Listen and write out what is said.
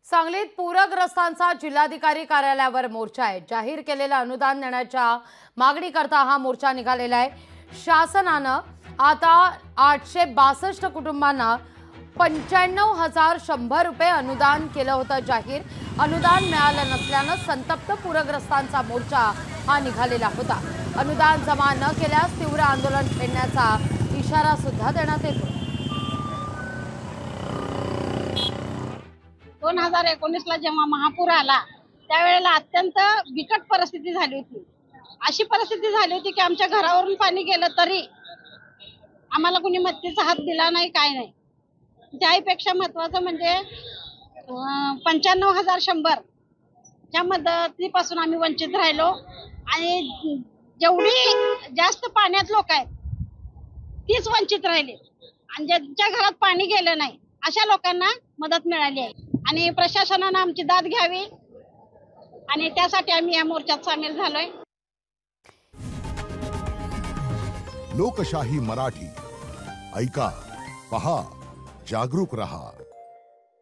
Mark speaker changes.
Speaker 1: सांगलीत पूरग्रस्तांचा जिल्हाधिकारी कार्यालयावर मोर्चा आहे। जाहीर केलेलं अनुदान देण्याच्या मागणीकरता हा मोर्चा निघालेला आहे। शासनानं आता 862 कुटुंबांना 95,100 रुपये अनुदान केलं होतं जाहीर। अनुदान मिळालं नसल्यानं संतप्त पूरग्रस्तांचा मोर्चा हा निघालेला होता। अनुदान जमा न केल्यास तीव्र आंदोलन छेडण्याचा इशारा सुद्धा देण्यात येतो।
Speaker 2: 2019ला जेव्हा महापूर आला त्यावेळेला अत्यंत बिकट परिस्थिती झाली होती। अशी परिस्थिती झाली होती की आमच्या घरावरून पाणी गेलं तरी आम्हाला कुणी मदतीचा हात दिला नाही, काय नाही। त्याहीपेक्षा महत्त्वाचं म्हणजे 95,100 च्या मदतीपासून आम्ही वंचित राहिलो आणि जेवढी जास्त पाण्यात लोक आहेत तीच वंचित राहिली आणि ज्यांच्या घरात पाणी गेलं नाही अशा लोकांना मदत मिळाली आहे आणि प्रशासनाने आमची दाद घ्यावी आणि त्यासाठी आम्ही या मोर्चात सामील झालोय।
Speaker 3: लोकशाही मराठी ऐका, पहा, जागरूक रहा।